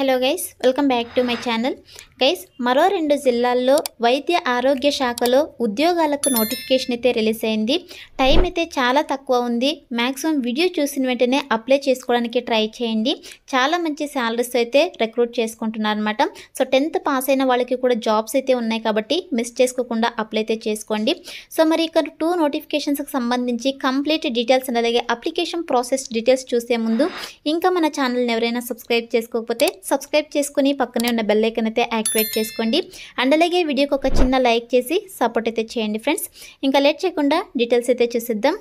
Hello guys, welcome back to my channel. Guys, మరో 2 జిల్లాల్లో వైద్య ఆరోగ్య శాఖలో ఉద్యోగాలకు నోటిఫికేషన్ అయితే రిలీజ్ అయింది. టైం అయితే చాలా తక్కువ ఉంది. మ్యాక్సిమం వీడియో చూసిన వెంటనే అప్లై చేసుకోవడానికి ట్రై చేయండి. చాలా మంచి శాలరీస్ అయితే రిక్రూట్ చేసుకుంటున్నారు అనమాట. సో 10th పాస్ అయిన వాళ్ళకి కూడా జాబ్స్ అయితే ఉన్నాయి కాబట్టి మిస్ చేసుకోకుండా అప్లై అయితే చేసుకోండి. సో మరి ఇక్కడ 2 నోటిఫికేషన్స్కి సంబంధించి కంప్లీట్ డీటెయిల్స్ అలాగే అప్లికేషన్ ప్రాసెస్ డీటెయిల్స్ చూసే ముందు ఇంకా మన ఛానల్ని ఎవరైనా సబ్స్క్రైబ్ చేసుకోకపోతే సబ్స్క్రైబ్ చేసుకుని పక్కనే ఉన్న బెల్ ఐకాన్ అయితే యాక్టివేట్ చేసుకోండి. అండ్ అలాగే వీడియోకి ఒక చిన్న లైక్ చేసి సపోర్ట్ అయితే చేయండి ఫ్రెండ్స్. ఇంకా లేట్ చేయకుండా డీటెయిల్స్ అయితే చూసిద్దాం.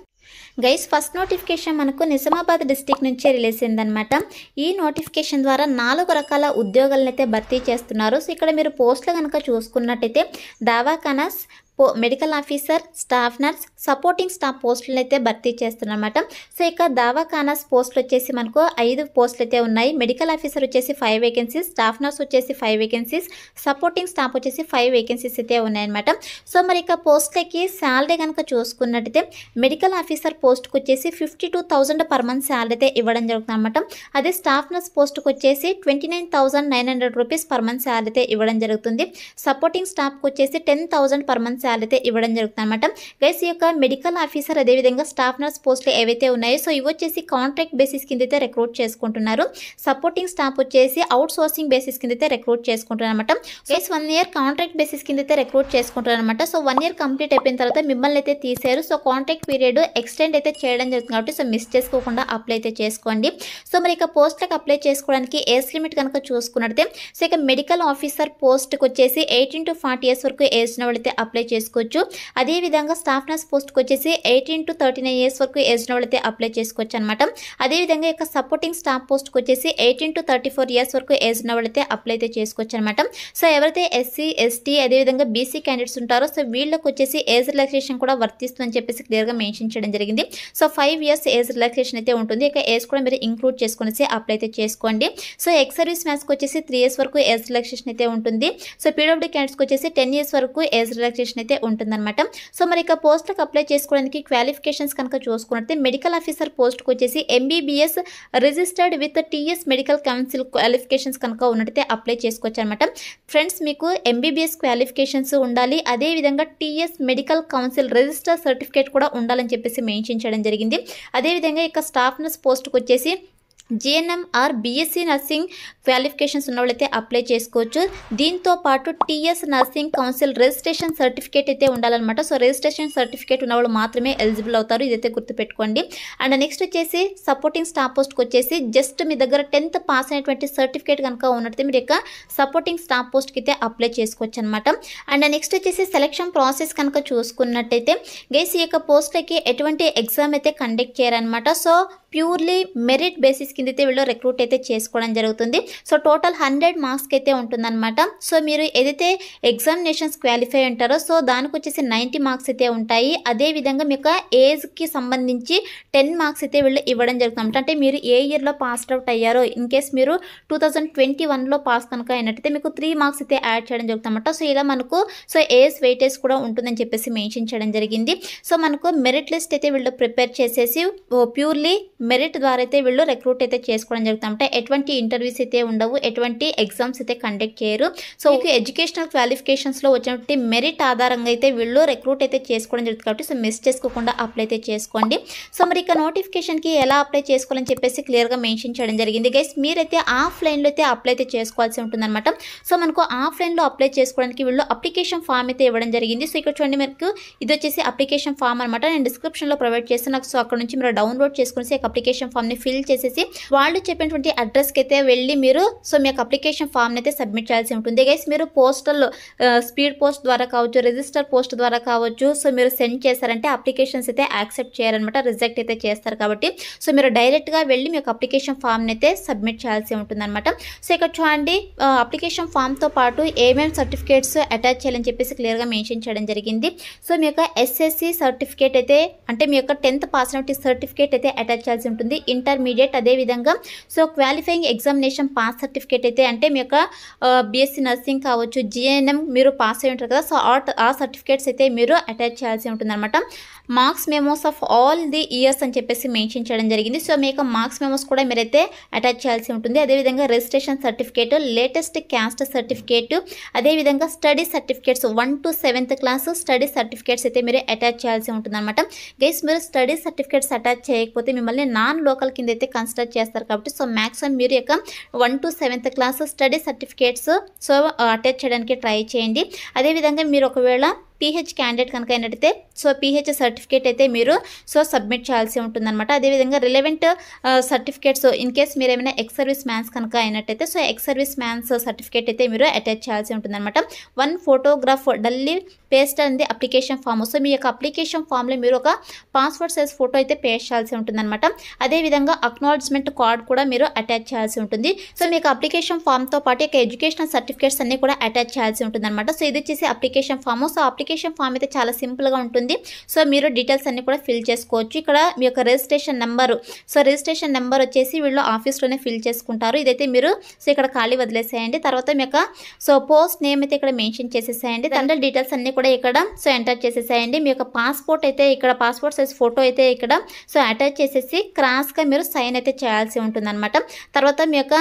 గైస్, ఫస్ట్ నోటిఫికేషన్ మనకు నిజామాబాద్ డిస్టిక్ నుంచి రిలీజ్ అయిందనమాట. ఈ నోటిఫికేషన్ ద్వారా 4 రకాల ఉద్యోగాలను అయితే భర్తీ చేస్తున్నారు. సో ఇక్కడ మీరు పోస్టులు కనుక చూసుకున్నట్టయితే దవాఖానాస్, medical officer, staff nurse, supporting staff పోస్టులను అయితే భర్తీ చేస్తున్నమాట. సో ఇక దవాఖానాస్ పోస్టులు వచ్చేసి మనకు 5 పోస్టులు అయితే ఉన్నాయి. మెడికల్ ఆఫీసర్ వచ్చేసి 5 వేకెన్సీస్, స్టాఫ్ నర్స్ వచ్చేసి 5 వేకెన్సీస్, సపోర్టింగ్ స్టాఫ్ వచ్చేసి 5 వేకెన్సీస్ అయితే ఉన్నాయన్నమాట. సో మరి ఇక పోస్టులకి శాలరీ కనుక చూసుకున్నట్టయితే మెడికల్ ఆఫీసర్ పోస్ట్కి వచ్చేసి 52,000 పర్ మంత్ శాలరీ అయితే ఇవ్వడం జరుగుతుంది అనమాట. అదే స్టాఫ్ నర్స్ పోస్ట్కి వచ్చేసి 29,900 రూపీస్ పర్ మంత్ శాలరీ అయితే ఇవ్వడం జరుగుతుంది. సపోర్టింగ్ స్టాఫ్కి వచ్చేసి 10,000 పర్ మంత్ శాలరీ అయితే ఇవ్వడం జరుగుతుంది అనమాట. గైస్, ఈ యొక్క మెడికల్ ఆఫీసర్ అదేవిధంగా స్టాఫ్ నర్స్ పోస్టులు ఏవైతే ఉన్నాయో సో ఇవి వచ్చేసి కాంట్రాక్ట్ బేసిస్ కింద అయితే రిక్రూట్ చేసుకుంటున్నారు. సపోర్టింగ్ స్టాఫ్ వచ్చేసి అవుట్ సోర్సింగ్ బేసిస్ కింద అయితే రిక్రూట్ చేసుకుంటున్నారు అనమాట. గైస్, 1 year కాంట్రాక్ట్ బేసిస్ కింద అయితే రిక్రూట్ చేసుకుంటున్నారు అనమాట. సో 1 year కంప్లీట్ అయిపోయిన తర్వాత మిమ్మల్ని అయితే తీసారు. సో కాంట్రాక్ట్ పీరియడ్ ఎక్స్టెండ్ అయితే చేయడం జరుగుతుంది కాబట్టి సో మిస్ చేసుకోకుండా అప్లై అయితే చేసుకోండి. సో మరి ఇక పోస్టులకు అప్లై చేసుకోవడానికి ఏజ్ లిమిట్ కనుక చూసుకున్నట్లయితే సో ఇక మెడికల్ ఆఫీసర్ పోస్ట్కి వచ్చేసి 18 to 40 years వరకు ఏజ్ ఉన్న వాళ్ళైతే అప్లై చేసుకోవచ్చు. అదేవిధంగా స్టాఫ్ నర్స్ పోస్ట్కి వచ్చేసి 18 to 39 years వరకు ఏజ్ ఉన్న వాళ్ళైతే అప్లై చేసుకోవచ్చు అనమాట. అదేవిధంగా ఇక సపోర్టింగ్ స్టాఫ్ పోస్ట్కి వచ్చేసి 18 to 34 years వరకు ఏజ్ ఉన్న వాళ్ళైతే అప్లై అయితే చేసుకోవచ్చు అనమాట. సో ఎవరైతే ఎస్సీ, ఎస్టీ అదేవిధంగా బీసీ క్యాండిడేట్స్ ఉంటారో సో వీళ్ళకి వచ్చేసి ఏజ్ రిలాక్సేషన్ కూడా వర్తిస్తుందని చెప్పేసి క్లియర్గా మెన్షన్ చేయడం జరిగింది. సో 5 years ఏజ్ రిలాక్సేషన్ అయితే ఉంటుంది. ఇక ఏజ్ కూడా మీరు ఇంక్లూడ్ చేసుకునేసి అప్లై అయితే చేసుకోండి. సో ఎక్స్ సర్వీస్ మ్యాన్స్కి వచ్చేసి 3 years వరకు ఏజ్ రిలాక్సేషన్ అయితే ఉంటుంది. సో పీడబ్ల్యూడీ క్యాండిడేట్స్కి వచ్చేసి 10 years వరకు ఏజ్ రిలాక్సేషన్ అయితే ఉంటుందన్నమాట. సో మరి ఇక పోస్టులకు అప్లై చేసుకోవడానికి క్వాలిఫికేషన్స్ కనుక చూసుకున్నట్లయితే మెడికల్ ఆఫీసర్ పోస్ట్కి వచ్చేసి MBBS registered with TS medical council qualifications కనుక ఉన్నట్టయితే అప్లై చేసుకోవచ్చు అనమాట. ఫ్రెండ్స్, మీకు MBBS క్వాలిఫికేషన్స్ ఉండాలి, అదేవిధంగా TS medical council register certificate కూడా ఉండాలని చెప్పేసి మెన్షన్ చేయడం జరిగింది. అదేవిధంగా ఇక స్టాఫ్ నర్స్ పోస్ట్కి వచ్చేసి GNM or BSc nursing qualifications ఉన్న వాళ్ళైతే అప్లై చేసుకోవచ్చు. దీంతో పాటు TS nursing council registration certificate అయితే ఉండాలన్నమాట. సో రిజిస్ట్రేషన్ సర్టిఫికేట్ ఉన్న వాళ్ళు మాత్రమే ఎలిజిబుల్ అవుతారు, ఇదైతే గుర్తుపెట్టుకోండి. అండ్ నెక్స్ట్ వచ్చేసి సపోర్టింగ్ స్టాఫ్ పోస్ట్కి వచ్చేసి జస్ట్ మీ దగ్గర 10th పాస్ అయినటువంటి సర్టిఫికేట్ కనుక ఉన్నట్లయితే మీరు యొక్క సపోర్టింగ్ స్టాఫ్ పోస్ట్కి అయితే అప్లై చేసుకోవచ్చు అనమాట. అండ్ నెక్స్ట్ వచ్చేసి సెలక్షన్ ప్రాసెస్ కనుక చూసుకున్నట్టయితే గైస్, ఈ యొక్క పోస్ట్లకి ఎటువంటి ఎగ్జామ్ అయితే కండక్ట్ చేయరనమాట. సో ప్యూర్లీ మెరిట్ బేసిస్ కింద అయితే వీళ్ళు రిక్రూట్ అయితే చేసుకోవడం జరుగుతుంది. సో టోటల్ 100 మార్క్స్కి అయితే ఉంటుందన్నమాట. సో మీరు ఏదైతే ఎగ్జామినేషన్స్ క్వాలిఫై ఉంటారో సో దానికి వచ్చేసి 90 మార్క్స్ అయితే ఉంటాయి. అదేవిధంగా మీకు ఏజ్కి సంబంధించి 10 మార్క్స్ అయితే వీళ్ళు ఇవ్వడం జరుగుతుంది. అంటే మీరు ఏ ఇయర్లో పాస్డ్ అవుట్ అయ్యారో, ఇన్ కేస్ మీరు 2021లో పాస్ కనుక అయినట్టయితే మీకు 3 మార్క్స్ అయితే యాడ్ చేయడం జరుగుతుందన్నమాట. సో ఇలా మనకు సో ఏజ్ వెయిటేజ్ కూడా ఉంటుందని చెప్పేసి మెన్షన్ చేయడం జరిగింది. సో మనకు మెరిట్ లిస్ట్ అయితే వీళ్ళు ప్రిపేర్ చేసేసి ప్యూర్లీ మెరిట్ ద్వారా అయితే వీళ్ళు రిక్రూట్ అయితే చేసుకోవడం జరుగుతుంది. అంటే ఎటువంటి ఇంటర్వ్యూస్ అయితే ఉండవు, ఎటువంటి ఎగ్జామ్స్ అయితే కండక్ట్ చేయరు. సో మీకు ఎడ్యుకేషనల్ క్వాలిఫికేషన్స్లో వచ్చినటువంటి మెరిట్ ఆధారంగా అయితే వీళ్ళు రిక్రూట్ అయితే చేసుకోవడం జరుగుతుంది కాబట్టి సో మిస్ చేసుకోకుండా అప్లై అయితే చేసుకోండి. సో మరి ఇక నోటిఫికేషన్కి ఎలా అప్లై చేసుకోవాలని చెప్పేసి క్లియర్గా మెన్షన్ చేయడం జరిగింది. గైస్, మీరైతే ఆఫ్లైన్లో అయితే అప్లై అయితే చేసుకోవాల్సి ఉంటుందన్నమాట. సో మనకు ఆఫ్లైన్లో అప్లై చేసుకోవడానికి వీళ్ళు అప్లికేషన్ ఫామ్ అయితే ఇవ్వడం జరిగింది. సో ఇక్కడ చూడండి, మీకు ఇది వచ్చేసి అప్లికేషన్ ఫామ్ అనమాట. నేను డిస్క్రిప్షన్లో ప్రొవైడ్ చేస్తాను. సో అక్కడ నుంచి మీరు డౌన్లోడ్ చేసుకుని అప్లికేషన్ ఫామ్ని ఫిల్ చేసేసి వాళ్ళు చెప్పినటువంటి అడ్రస్కి అయితే వెళ్ళి మీరు సో మీ యొక్క అప్లికేషన్ ఫామ్ని అయితే సబ్మిట్ చేయాల్సి ఉంటుంది. గైస్, మీరు పోస్టల్ స్పీడ్ పోస్ట్ ద్వారా కావచ్చు, రిజిస్టర్ పోస్ట్ ద్వారా కావచ్చు, సో మీరు సెండ్ చేశారంటే అప్లికేషన్స్ అయితే యాక్సెప్ట్ చేయాలన్నమాట, రిజెక్ట్ అయితే చేస్తారు కాబట్టి సో మీరు డైరెక్ట్గా వెళ్ళి మీ యొక్క అప్లికేషన్ ఫామ్ని అయితే సబ్మిట్ చేయాల్సి ఉంటుందన్నమాట. సో ఇక్కడ చూడండి, అప్లికేషన్ ఫామ్తో పాటు ఏమేమి సర్టిఫికేట్స్ అటాచ్ చేయాలని చెప్పేసి క్లియర్గా మెన్షన్ చేయడం జరిగింది. సో మీ యొక్క SSC సర్టిఫికేట్ అయితే అంటే మీ యొక్క 10th పాస్ అయిన సర్టిఫికేట్ అయితే అటాచ్ చేయాల్సి ఉంటుంది, ఇంటర్మీడియట్, అదేవిధంగా so qualifying examination pass certificate అయితే అంటే మీ యొక్క బీఎస్సీ నర్సింగ్ కావచ్చు, జిఎన్ఎం మీరు పాస్ అయి ఉంటారు కదా, సో ఆ సర్టిఫికేట్స్ అయితే మీరు అటాచ్ చేయాల్సి ఉంటుంది అనమాట. Marks memos of all the years అని చెప్పేసి మెన్షన్ చేయడం జరిగింది. సో మీ యొక్క మార్క్స్ మెమోస్ కూడా మీరైతే అటాచ్ చేయాల్సి ఉంటుంది. అదేవిధంగా registration certificate, latest caste certificate, అదేవిధంగా study certificates 1 to 7th class study certificates అయితే మీరు అటాచ్ చేయాల్సి ఉంటుంది అనమాట. గైస్ మీరు స్టడీ సర్టిఫికేట్స్ అటాచ్ చేయకపోతే మిమ్మల్ని నాన్ లోకల్ కింద అయితే కన్సిడర్ చేస్తారు కాబట్టి సో మ్యాక్సిమం మీరు యొక్క 1 to 7th class study certificates so attach చేయడానికి ట్రై చేయండి. అదేవిధంగా మీరు ఒకవేళ పీహెచ్ క్యాండిడేట్ కనుక అయినట్టయితే సో పీహెచ్ సర్టిఫికేట్ అయితే మీరు సో సబ్మిట్ చేయాల్సి ఉంటుందన్నమాట. అదేవిధంగా రిలవెంట్ సర్టిఫికేట్స్ ఇన్ కేస్ మీరు ఏమైనా ఎక్స్ సర్వీస్ మ్యాన్స్ కనుక అయినట్టయితే so ex service man's certificate అయితే మీరు అటాచ్ చేయాల్సి ఉంటుందన్నమాట. 1 ఫోటోగ్రాఫ్ డల్లీ పేస్ట్ అనేది అప్లికేషన్ ఫామ్. సో మీ యొక్క అప్లికేషన్ ఫామ్లో మీరు ఒక పాస్పోర్ట్ సైజ్ ఫోటో అయితే పేస్ట్ చేయాల్సి ఉంటుందన్నమాట. అదేవిధంగా అక్నాలెడ్జ్మెంట్ కార్డ్ కూడా మీరు అటాచ్ చేయాల్సి ఉంటుంది. సో మీకు అప్లికేషన్ ఫామ్తో పాటు యొక్క ఎడ్యుకేషనల్ సర్టిఫికేట్స్ అన్ని కూడా అటాచ్ చేయాల్సి ఉంటుందన్నమాట. సో ఇది వచ్చేసి application form. So application form అయితే చాలా సింపుల్గా ఉంటుంది. సో మీరు డీటెయిల్స్ అన్ని కూడా ఫిల్ చేసుకోవచ్చు. ఇక్కడ మీ యొక్క registration number, so registration number వచ్చేసి వీళ్ళు ఆఫీస్లోనే ఫిల్ చేసుకుంటారు. ఇదైతే మీరు సో ఇక్కడ ఖాళీ వదిలేసేయండి. తర్వాత మీ యొక్క సో పోస్ట్ నేమ్ అయితే ఇక్కడ మెన్షన్ చేసేసేయండి. దాంట్లో డీటెయిల్స్ అన్ని కూడా ఇక్కడ సో ఎంటర్ చేసేసేయండి. మీ యొక్క పాస్పోర్ట్ అయితే ఇక్కడ పాస్పోర్ట్ సైజ్ ఫోటో అయితే ఇక్కడ సో అటాచ్ చేసేసి క్రాస్గా మీరు సైన్ అయితే చేయాల్సి ఉంటుంది అనమాట. తర్వాత మీ యొక్క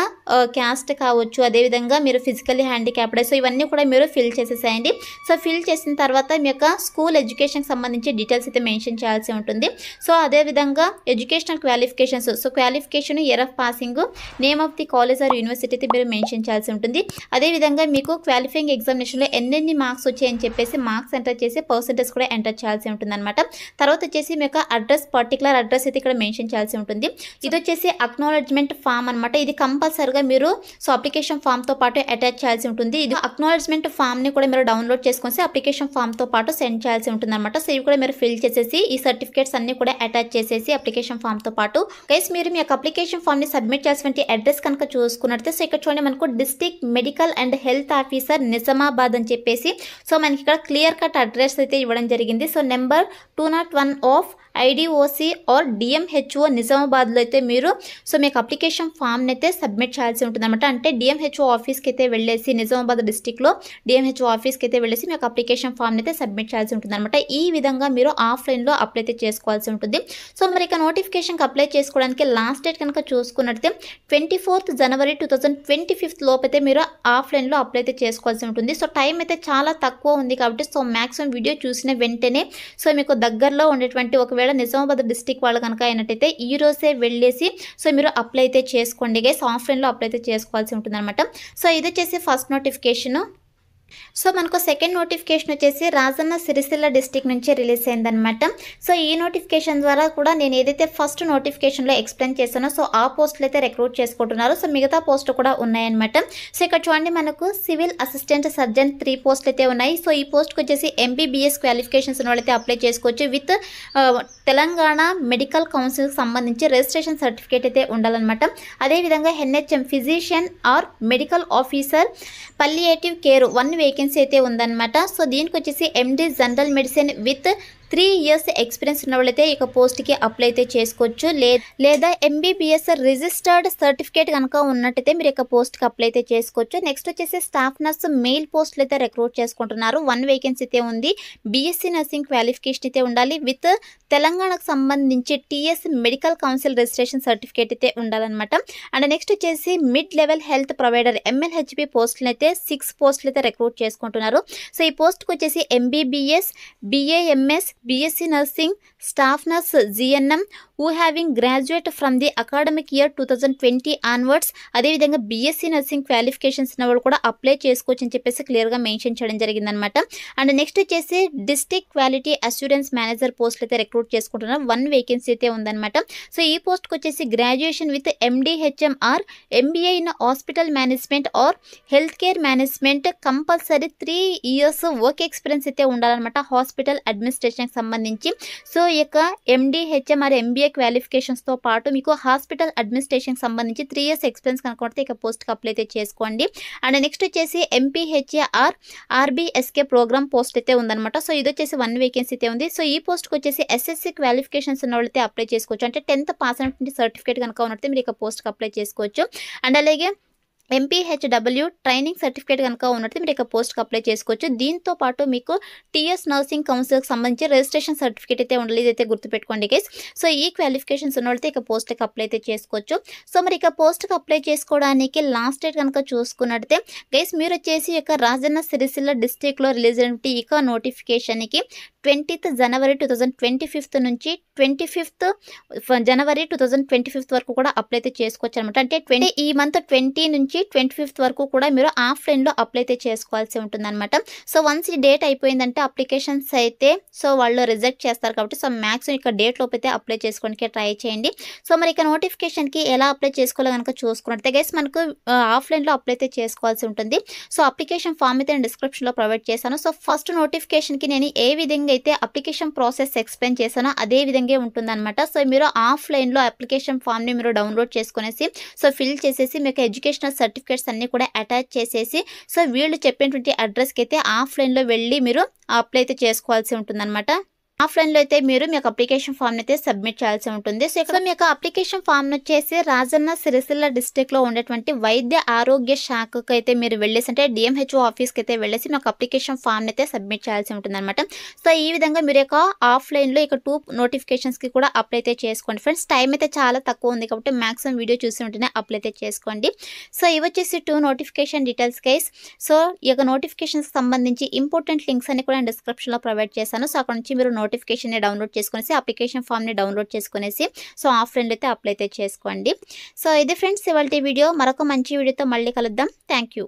క్యాస్ట్ కావచ్చు, అదేవిధంగా మీరు ఫిజికల్లీ హ్యాండిక్యాప్డ్, సో ఇవన్నీ కూడా మీరు ఫిల్ చేసేసేయండి. సో ఫిల్ చేసిన తర్వాత మీ యొక్క స్కూల్ ఎడ్యుకేషన్కి సంబంధించి డీటెయిల్స్ అయితే మెన్షన్ చేయాల్సి ఉంటుంది. సో అదేవిధంగా educational qualifications, so qualification, year of passing, name of the college are university అయితే మీరు మెన్షన్ చేయాల్సి ఉంటుంది. అదేవిధంగా మీకు క్వాలిఫైయింగ్ ఎగ్జామినేషన్లో ఎన్ని మార్క్స్ వచ్చాయని చెప్పేసి మార్క్స్ ఎంటర్ చేసి పర్సెంటేజ్ కూడా ఎంటర్ చేయాల్సి ఉంటుంది అనమాట. తర్వాత వచ్చేసి మీ యొక్క అడ్రస్, పర్టికులర్ అడ్రస్ అయితే ఇక్కడ మెన్షన్ చేయాల్సి ఉంటుంది. ఇది వచ్చేసి అక్నాలెడ్జ్మెంట్ ఫామ్ అనమాట. ఇది కంపల్సరిగా మీరు సో అప్లికేషన్ ఫామ్తో పాటు అటాచ్ చేయాల్సి ఉంటుంది. ఇది అక్నాలెడ్జ్మెంట్ ఫామ్ని కూడా మీరు డౌన్లోడ్ చేసుకొని అప్లికేషన్ ఫామ్తో పాటు సెండ్ చేయాల్సి ఉంటుంది అనమాట. సో ఇవి కూడా మీరు ఫిల్ చేసేసి ఈ సర్టిఫికేట్స్ అన్ని కూడా అటాచ్ చేసేసి అప్లికేషన్ ఫామ్తో పాటు గైస్ మీరు మీ యొక్క అప్లికేషన్ ఫామ్ని సబ్మిట్ చేసినటువంటి అడ్రస్ కనుక చూసుకున్నట్లయితే సో ఇక్కడ చూడండి మనకు district medical and health officer Nizamabad అని చెప్పేసి సో మనకి ఇక్కడ క్లియర్ కట్ అడ్రస్ అయితే ఇవ్వడం జరిగింది. So number 201 of IDOC or DMHO నిజామాబాద్లో అయితే మీరు సో మీకు అప్లికేషన్ ఫామ్ని అయితే సబ్మిట్ చేయాల్సి ఉంటుంది అనమాట. అంటే డిఎంహెచ్ఓ ఆఫీస్కి అయితే వెళ్ళేసి నిజామాబాద్ డిస్టిక్లో డిఎంహెచ్ఓ ఆఫీస్కి అయితే వెళ్ళేసి మీకు అప్లికేషన్ ఫామ్ని అయితే సబ్మిట్ చేయాల్సి ఉంటుంది అనమాట. ఈ విధంగా మీరు ఆఫ్లైన్లో అప్లై అయితే చేసుకోవాల్సి ఉంటుంది. సో మరి ఇక నోటిఫికేషన్కి అప్లై చేసుకోవడానికి లాస్ట్ డేట్ కనుక చూసుకున్నట్లయితే 24th జనవరి 2025 లోపైతే మీరు ఆఫ్లైన్లో అప్లై అయితే చేసుకోవాల్సి ఉంటుంది. సో టైం అయితే చాలా తక్కువ ఉంది కాబట్టి సో మ్యాక్సిమం వీడియో చూసిన వెంటనే సో మీకు దగ్గరలో ఉండేటువంటి ఒకవేళ నిజామాబాద్ డిస్టిక్ వాళ్ళు కనుక అయినట్టయితే ఈ రోజే వెళ్ళేసి సో మీరు అప్లై అయితే చేసుకోండి గైస్. ఆఫ్లైన్లో అప్లై అయితే చేసుకోవాల్సి ఉంటుంది అనమాట. సో ఇది వచ్చేసి ఫస్ట్ నోటిఫికేషను. సో మనకు సెకండ్ నోటిఫికేషన్ వచ్చేసి రాజన్న సిరిసిల్ల డిస్టిక్ నుంచి రిలీజ్ అయిందనమాట. సో ఈ నోటిఫికేషన్ ద్వారా కూడా నేను ఏదైతే ఫస్ట్ నోటిఫికేషన్లో ఎక్స్ప్లెయిన్ చేశానో సో ఆ పోస్టులు అయితే రిక్రూట్ చేసుకుంటున్నారు. సో మిగతా పోస్టులు కూడా ఉన్నాయన్నమాట. సో ఇక్కడ చూడండి మనకు సివిల్ అసిస్టెంట్ సర్జన్ 3 పోస్టులు అయితే ఉన్నాయి. సో ఈ పోస్ట్కి వచ్చేసి ఎంబీబీఎస్ క్వాలిఫికేషన్స్ వాళ్ళైతే అప్లై చేసుకోవచ్చు. విత్ తెలంగాణ మెడికల్ కౌన్సిల్కి సంబంధించి రిజిస్ట్రేషన్ సర్టిఫికేట్ అయితే ఉండాలన్నమాట. అదేవిధంగా NHM physician or medical officer palliative care 1 vacancy అయితే ఉందన్నమాట. సో దీనికి వచ్చేసి MD general medicine with 3 years experience ఉన్న వాళ్ళైతే ఇక పోస్ట్కి అప్లై అయితే చేసుకోవచ్చు. లేదా ఎంబీబీఎస్ రిజిస్టర్డ్ సర్టిఫికేట్ కనుక ఉన్నట్టయితే మీరు ఇక పోస్ట్కి అప్లై అయితే చేసుకోవచ్చు. నెక్స్ట్ వచ్చేసి స్టాఫ్ నర్స్ మెయిల్ పోస్టులు అయితే రిక్రూట్ చేసుకుంటున్నారు. 1 వేకెన్సీ అయితే ఉంది. బీఎస్సీ నర్సింగ్ క్వాలిఫికేషన్ అయితే ఉండాలి. విత్ తెలంగాణకు సంబంధించి TS medical council registration certificate అయితే ఉండాలన్నమాట. అండ్ నెక్స్ట్ వచ్చేసి మిడ్ లెవెల్ హెల్త్ ప్రొవైడర్ ఎంఎల్హెచ్బి పోస్టులు అయితే 6 పోస్టులు అయితే రిక్రూట్ చేసుకుంటున్నారు. సో ఈ పోస్ట్కి వచ్చేసి MBBS, BAMS, BSc nursing, staff nurse GNM who having graduate from the academic year 2020 onwards అదేవిధంగా బీఎస్సీ నర్సింగ్ క్వాలిఫికేషన్స్ ఉన్న వాళ్ళు కూడా అప్లై చేసుకోవచ్చు అని చెప్పేసి క్లియర్గా మెన్షన్ చేయడం జరిగిందనమాట. అండ్ నెక్స్ట్ వచ్చేసి డిస్ట్రిక్ట్ క్వాలిటీ అష్యూరెన్స్ మేనేజర్ పోస్టులు అయితే రిక్రూట్ చేసుకుంటున్నారు. 1 వేకెన్సీ అయితే ఉందన్నమాట. సో ఈ పోస్ట్కి వచ్చేసి graduation with MDHM or MBA in hospital management or health care management, compulsory 3 years work experience అయితే ఉండాలన్నమాట హాస్పిటల్ అడ్మినిస్ట్రేషన్కి సంబంధించి సో ఈ యొక్క ఎండి హెచ్ఎం ఆర్ ఎంబీఏ క్వాలిఫికేషన్స్తో పాటు మీకు హాస్పిటల్ అడ్మినిస్ట్రేషన్కి సంబంధించి 3 years ఎక్స్పీరియన్స్ కనుకుంటే ఇక పోస్ట్కి అప్లై అయితే చేసుకోండి. అండ్ నెక్స్ట్ వచ్చేసి ఎంపీహెచ్ఏఆర్ ఆర్బీఎస్కే ప్రోగ్రామ్ పోస్ట్ అయితే ఉందన్నమాట. సో ఇది వచ్చేసి 1 vacancy అయితే ఉంది. సో ఈ పోస్ట్కి వచ్చేసి ఎస్ఎస్సి క్వాలిఫికేషన్స్ ఉన్న వాళ్ళైతే అప్లై చేసుకోవచ్చు. అంటే 10th పాస్ అయినటువంటి సర్టిఫికేట్ కనుక ఉన్నట్టు మీరు ఇక పోస్ట్కి అప్లై చేసుకోవచ్చు. అండ్ అలాగే ఎంపీహెచ్డబ్ల్యూ ట్రైనింగ్ సర్టిఫికేట్ కనుక ఉన్నట్టు మీరు ఇక పోస్ట్కి అప్లై చేసుకోవచ్చు. దీంతో పాటు మీకు టీఎస్ నర్సింగ్ కౌన్సిల్కి సంబంధించి రిజిస్ట్రేషన్ సర్టిఫికేట్ అయితే ఉండాలి. ఇదైతే గుర్తుపెట్టుకోండి గైస్. సో ఈ క్వాలిఫికేషన్స్ ఉన్న వాళ్ళైతే ఇక పోస్ట్కి అప్లై అయితే చేసుకోవచ్చు. సో మరి ఇక పోస్ట్కి అప్లై చేసుకోవడానికి లాస్ట్ డేట్ కనుక చూసుకున్నట్టయితే గైస్ మీరు వచ్చేసి ఇక రాజన్న సిరిసిల్ల డిస్ట్రిక్ట్లో రిలీజ్ అయినటువంటి ఇక నోటిఫికేషన్కి 20th January 2025 నుంచి 25th January 2025 వరకు కూడా అప్లై అయితే చేసుకోవచ్చు అనమాట. అంటే ఈ మంత్ 20 నుంచి 25th వరకు కూడా మీరు ఆఫ్లైన్లో అప్లై అయితే చేసుకోవాల్సి ఉంటుంది అనమాట. సో వన్స్ ఈ డేట్ అయిపోయిందంటే అప్లికేషన్స్ అయితే సో వాళ్ళు రిజెక్ట్ చేస్తారు కాబట్టి సో మ్యాక్సిమం ఇక్కడ డేట్ లోపు అయితే అప్లై చేసుకోవడానికి ట్రై చేయండి. సో మరి ఇక నోటిఫికేషన్కి ఎలా అప్లై చేసుకోవాలో కనుక చూసుకున్నట్టే గైస్ మనకు ఆఫ్లైన్లో అప్లై అయితే చేసుకోవాల్సి ఉంటుంది. సో అప్లికేషన్ ఫామ్ అయితే నేను డిస్క్రిప్షన్లో ప్రొవైడ్ చేశాను. సో ఫస్ట్ నోటిఫికేషన్కి నేను ఏ విధంగా అయితే అప్లికేషన్ ప్రాసెస్ ఎక్స్ప్లెయిన్ చేశానో అదే విధంగా ఉంటుందన్నమాట. సో మీరు ఆఫ్లైన్లో అప్లికేషన్ ఫామ్ని మీరు డౌన్లోడ్ చేసుకునేసి సో ఫిల్ చేసేసి మీకు ఎడ్యుకేషనల్ సర్టిఫికేట్స్ అన్నీ కూడా అటాచ్ చేసేసి సో వీళ్ళు చెప్పినటువంటి అడ్రస్కి అయితే ఆఫ్లైన్లో వెళ్ళి మీరు అప్లై అయితే చేసుకోవాల్సి ఉంటుందన్నమాట. ఆఫ్లైన్లో అయితే మీరు మీ యొక్క అప్లికేషన్ ఫామ్ అయితే సబ్మిట్ చేయాల్సి ఉంటుంది. సో ఇక్కడ మీ యొక్క అప్లికేషన్ ఫామ్ వచ్చేసి రాజన్న సిరిసిల్ల డిస్ట్రిక్ట్లో ఉండేటువంటి వైద్య ఆరోగ్య శాఖకు అయితే మీరు వెళ్ళేసి అంటే డిఎంహెచ్ఓ ఆఫీస్కి అయితే వెళ్ళేసి మీ యొక్క అప్లికేషన్ ఫామ్ అయితే సబ్మిట్ చేయాల్సి ఉంటుంది అనమాట. సో ఈ విధంగా మీరు యొక్క ఆఫ్లైన్లో ఇక 2 నోటిఫికేషన్స్కి కూడా అప్లై అయితే చేసుకోండి ఫ్రెండ్స్. టైం అయితే చాలా తక్కువ ఉంది కాబట్టి మాక్సిమం వీడియో చూసి ఉంటేనే అప్లై అయితే చేసుకోండి. సో ఇవి వచ్చేసి 2 నోటిఫికేషన్ డీటెయిల్స్ గైస్. సో ఈ యొక్క నోటిఫికేషన్స్కి సంబంధించి ఇంపార్టెంట్ లింక్స్ అన్ని కూడా నేను డిస్క్రిప్షన్లో ప్రొవైడ్ చేశాను. సో అక్కడ నుంచి మీరు నోటిఫికేషన్ని డౌన్లోడ్ చేసుకునేసి అప్లికేషన్ ఫామ్ని డౌన్లోడ్ చేసుకునేసి సో ఆఫ్లైన్లో అయితే అప్లై అయితే చేసుకోండి. సో ఇది ఫ్రెండ్స్ ఇవాళ వీడియో. మరొక మంచి వీడియోతో మళ్ళీ కలుద్దాం. Thank you.